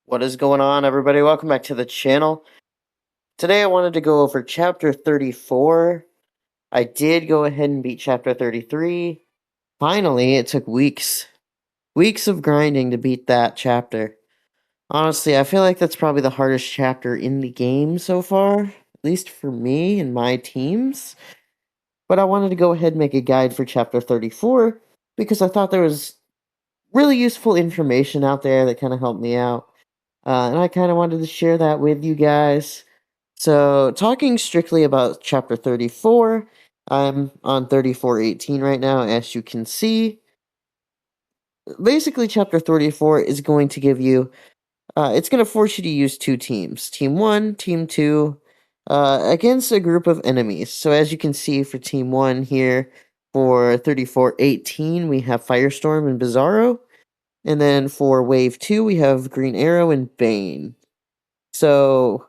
What is going on, everybody? Welcome back to the channel. Today I wanted to go over chapter 34. I did go ahead and beat chapter 33. Finally, it took weeks. Weeks of grinding to beat that chapter. Honestly, I feel like that's probably the hardest chapter in the game so far, at least for me and my teams. But I wanted to go ahead and make a guide for chapter 34 because I thought there was really useful information out there that kind of helped me out. And I kind of wanted to share that with you guys. So, talking strictly about chapter 34, I'm on 34:18 right now, as you can see. Basically, chapter 34 is going to give you, it's going to force you to use two teams Team 1, Team 2, against a group of enemies. So, as you can see for Team 1 here, for 34:18, we have Firestorm and Bizarro. And then for Wave 2, we have Green Arrow and Bane. So,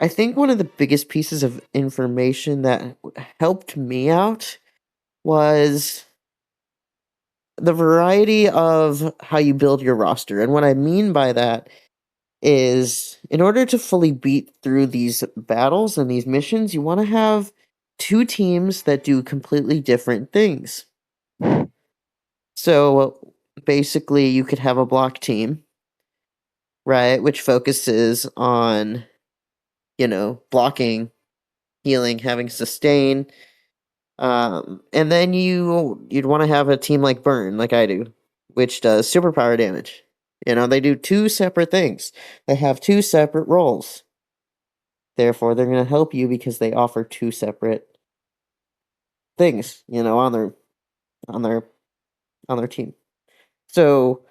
I think one of the biggest pieces of information that helped me out was the variety of how you build your roster. And what I mean by that is in order to fully beat through these battles and these missions, you want to have two teams that do completely different things. So basically, you could have a block team, right, which focuses on, blocking, healing, having sustain. And then you'd want to have a team like Burn, like I do, which does superpower damage. They do two separate things. They have two separate roles. Therefore, they're going to help you because they offer two separate things, on their on their team. So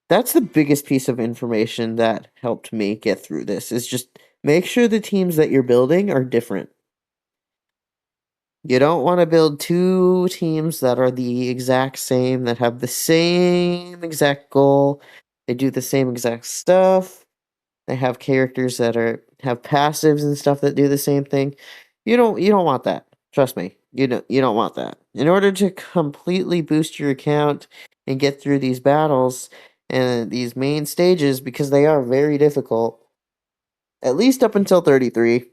that's the biggest piece of information that helped me get through this is just make sure the teams that you're building are different. You don't want to build two teams that are the exact same, that have the same exact goal. They do the same exact stuff. They have characters that have passives and stuff that do the same thing. You don't want that. Trust me. You don't want that. In order to completely boost your account and get through these battles and these main stages, because they are very difficult, at least up until 33,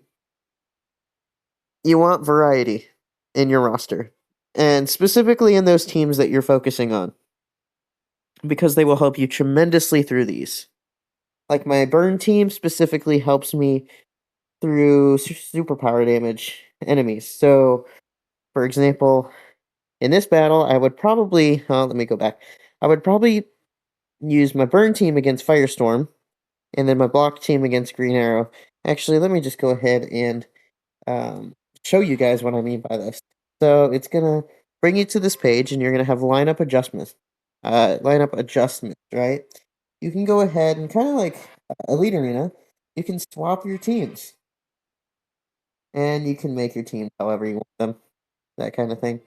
you want variety in your roster, and specifically in those teams that you're focusing on, because they will help you tremendously through these. Like my Burn team specifically helps me through superpower damage enemies. So, for example, in this battle, I would probably, let me go back. I would probably use my Burn team against Firestorm, and then my block team against Green Arrow. Actually, let me just go ahead and show you guys what I mean by this. So it's gonna bring you to this page, and you're gonna have lineup adjustments. Lineup adjustments, right? You can go ahead and kind of like Elite Arena. You can swap your teams, and you can make your team however you want them. That kind of thing.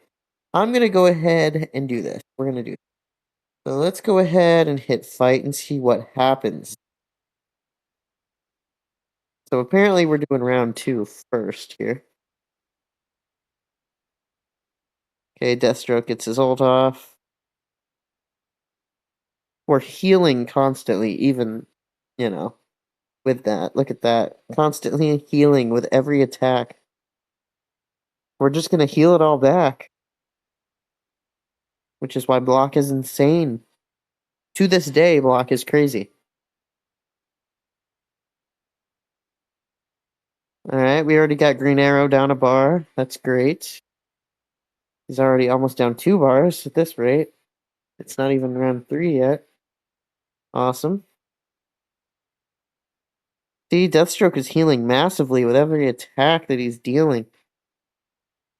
I'm gonna go ahead and do this. We're gonna do. So let's go ahead and hit fight and see what happens. So apparently we're doing round 2 first here. Okay, Deathstroke gets his ult off. We're healing constantly, even, with that. Look at that. Constantly healing with every attack. We're just gonna heal it all back. Which is why block is insane. To this day, block is crazy. Alright, we already got Green Arrow down a bar. That's great. He's already almost down 2 bars at this rate. It's not even round 3 yet. Awesome. See, Deathstroke is healing massively with every attack that he's dealing.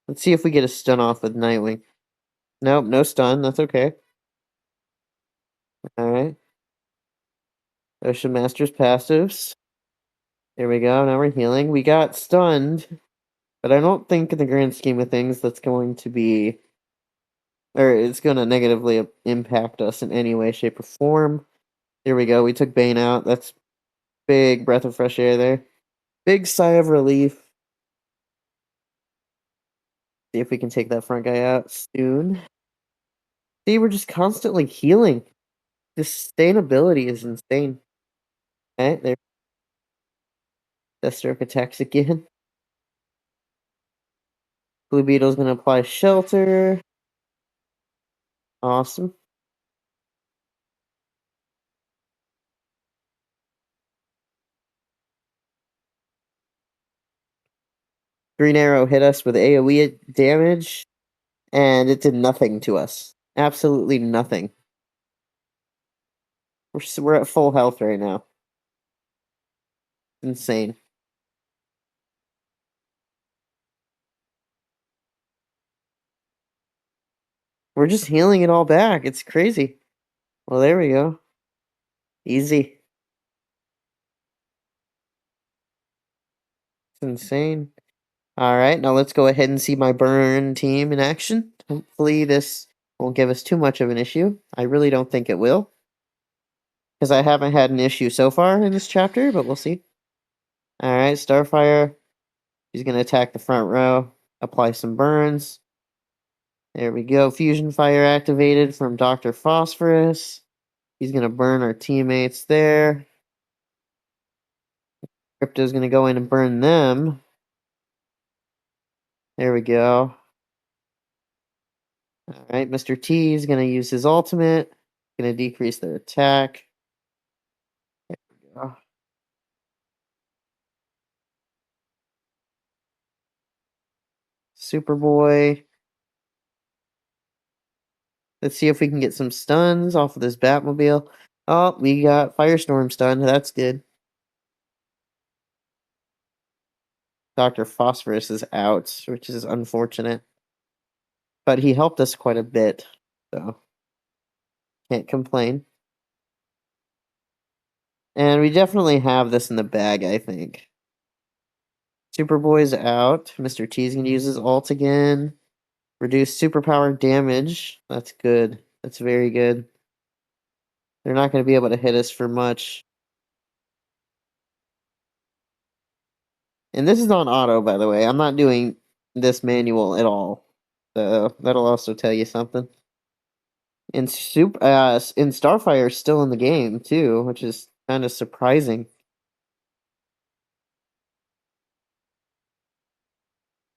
Let's see if we get a stun off with Nightwing. Nope, no stun. That's okay. Alright. Ocean Master's passives. There we go. Now we're healing. We got stunned, but I don't think in the grand scheme of things that's going to be, or it's going to negatively impact us in any way, shape, or form. There we go. We took Bane out. That's big breath of fresh air there. Big sigh of relief. See if we can take that front guy out soon. See, we're just constantly healing. The sustainability is insane. Okay, there. Deathstroke attacks again. Blue Beetle's gonna apply shelter. Awesome. Green Arrow hit us with AoE damage, and it did nothing to us. Absolutely nothing. We're at full health right now. Insane. We're just healing it all back. It's crazy. Well, there we go. Easy. It's insane. All right, now let's go ahead and see my burn team in action. Hopefully this won't give us too much of an issue. I really don't think it will, because I haven't had an issue so far in this chapter, but we'll see. All right, Starfire. He's going to attack the front row, apply some burns. There we go. Fusion Fire activated from Dr. Phosphorus. He's going to burn our teammates there. Crypto's going to go in and burn them. There we go. Alright, Mr. T is going to use his ultimate. Going to decrease their attack. There we go. Superboy. Let's see if we can get some stuns off of this Batmobile. Oh, we got Firestorm stun. That's good. Dr. Phosphorus is out, which is unfortunate. But he helped us quite a bit, so can't complain. And we definitely have this in the bag, I think. Superboy's out. Mr. T's gonna use his ult again. Reduce superpower damage. That's good. That's very good. They're not gonna be able to hit us for much. And this is on auto, by the way. I'm not doing this manual at all. So that'll also tell you something. And Starfire's still in the game too, which is kind of surprising.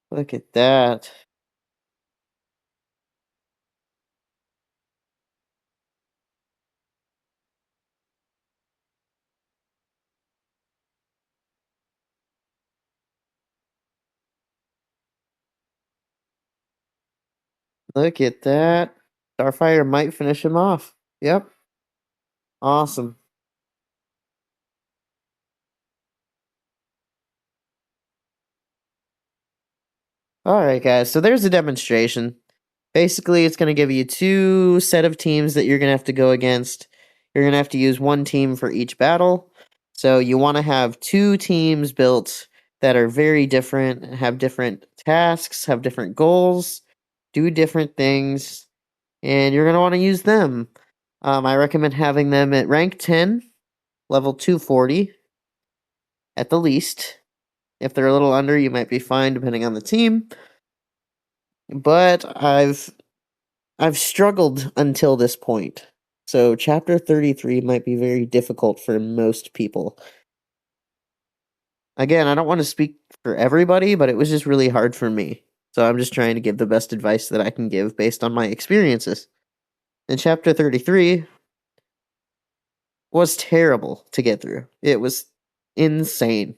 Look at that. Look at that. Starfire might finish him off. Yep. Awesome. Alright, guys. So there's a demonstration. Basically, it's going to give you two set of teams that you're going to have to go against. You're going to have to use one team for each battle. So you want to have two teams built that are very different, have different tasks, have different goals, do different things, and you're going to want to use them. I recommend having them at rank 10, level 240 at the least. If they're a little under, you might be fine depending on the team. But I've struggled until this point. So chapter 33 might be very difficult for most people. Again, I don't want to speak for everybody, but it was just really hard for me. So I'm just trying to give the best advice that I can give based on my experiences. And chapter 33 was terrible to get through. It was insane.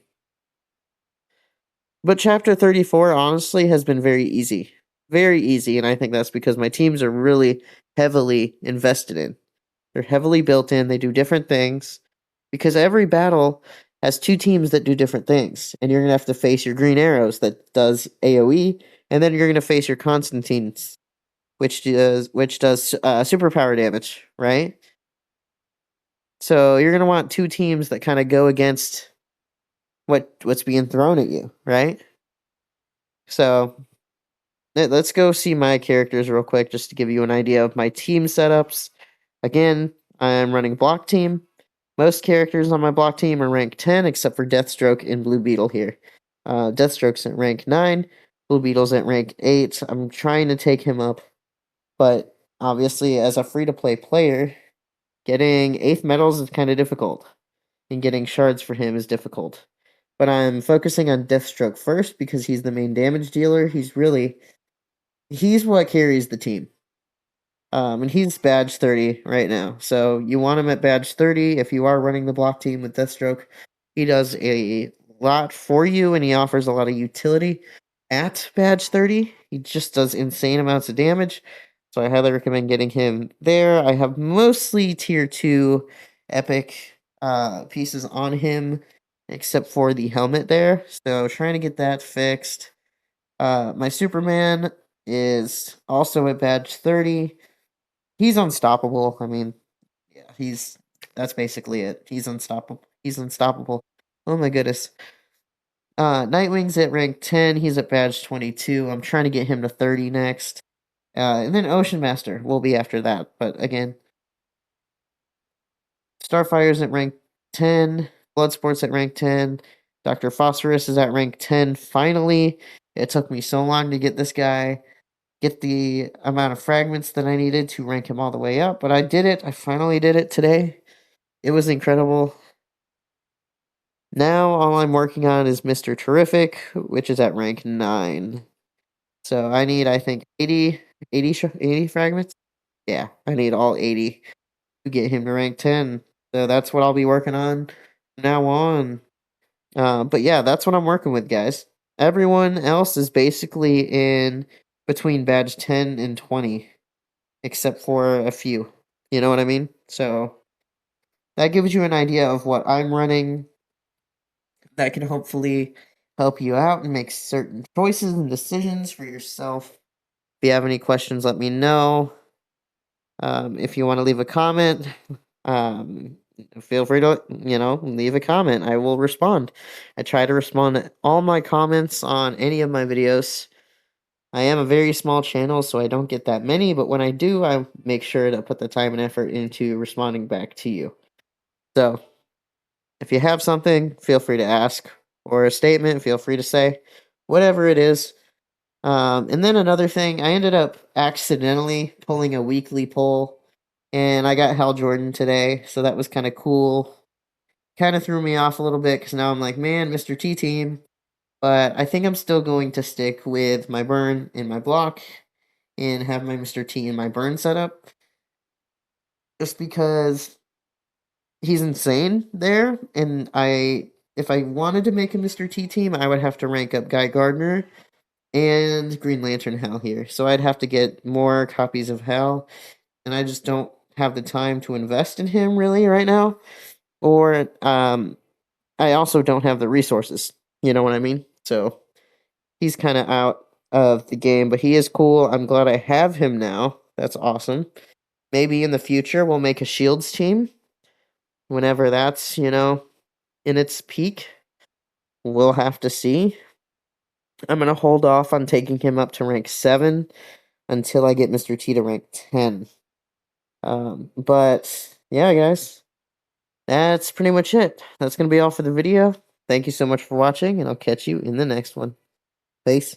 But chapter 34 honestly has been very easy. Very easy, and I think that's because my teams are really heavily invested in. They're heavily built in, they do different things. Because every battle has two teams that do different things. And you're gonna have to face your Green Arrows that does AoE, and then you're gonna face your Constantines, which does superpower damage, right? So you're gonna want two teams that kind of go against what's being thrown at you, right? So let's go see my characters real quick just to give you an idea of my team setups. Again, I'm running block team. Most characters on my block team are rank 10, except for Deathstroke and Blue Beetle here. Deathstroke's at rank 9, Blue Beetle's at rank 8. I'm trying to take him up, but obviously, as a free to play player, getting 8th medals is kind of difficult. and getting shards for him is difficult. But I'm focusing on Deathstroke first because he's the main damage dealer. He's what carries the team. And he's badge 30 right now. So you want him at badge 30 if you are running the block team with Deathstroke. He does a lot for you and he offers a lot of utility at badge 30. He just does insane amounts of damage. So I highly recommend getting him there. I have mostly tier 2 epic pieces on him, except for the helmet there. So trying to get that fixed. My Superman is also at badge 30. He's unstoppable. I mean, yeah, that's basically it. He's unstoppable. He's unstoppable. Oh my goodness. Nightwing's at rank 10. He's at badge 22. I'm trying to get him to 30 next. And then Ocean Master will be after that. But again, Starfire's at rank 10. Bloodsport's at rank 10. Dr. Phosphorus is at rank 10. Finally, it took me so long to get this guy, get the amount of fragments that I needed to rank him all the way up, but I did it. I finally did it today. It was incredible. Now all I'm working on is Mr. Terrific, which is at rank 9. So I need, I think, 80 fragments? Yeah, I need all 80 to get him to rank 10. So that's what I'll be working on from now on. But yeah, that's what I'm working with, guys. Everyone else is basically in between badge 10 and 20, except for a few. You know what I mean? So that gives you an idea of what I'm running. That can hopefully help you out and make certain choices and decisions for yourself. If you have any questions, let me know. If you want to leave a comment, feel free to, leave a comment. I will respond. I try to respond to all my comments on any of my videos. I am a very small channel, so I don't get that many, but when I do, I make sure to put the time and effort into responding back to you. So, if you have something, feel free to ask, or a statement, feel free to say, whatever it is. And then another thing, I ended up accidentally pulling a weekly poll, and I got Hal Jordan today, so that was kind of cool. Kind of threw me off a little bit, because now I'm like, man, Mr. T team. But I think I'm still going to stick with my burn in my block, and have my Mr. T in my burn setup. Just because he's insane there, and if I wanted to make a Mr. T team, I would have to rank up Guy Gardner and Green Lantern Hal here. So I'd have to get more copies of Hal, and I just don't have the time to invest in him really right now. Or I also don't have the resources. You know what I mean? So he's kind of out of the game, but he is cool. I'm glad I have him now. That's awesome. Maybe in the future we'll make a Shields team. Whenever that's, in its peak, we'll have to see. I'm going to hold off on taking him up to rank 7 until I get Mr. T to rank 10. But yeah, guys, that's pretty much it. That's going to be all for the video. Thank you so much for watching, and I'll catch you in the next one. Peace.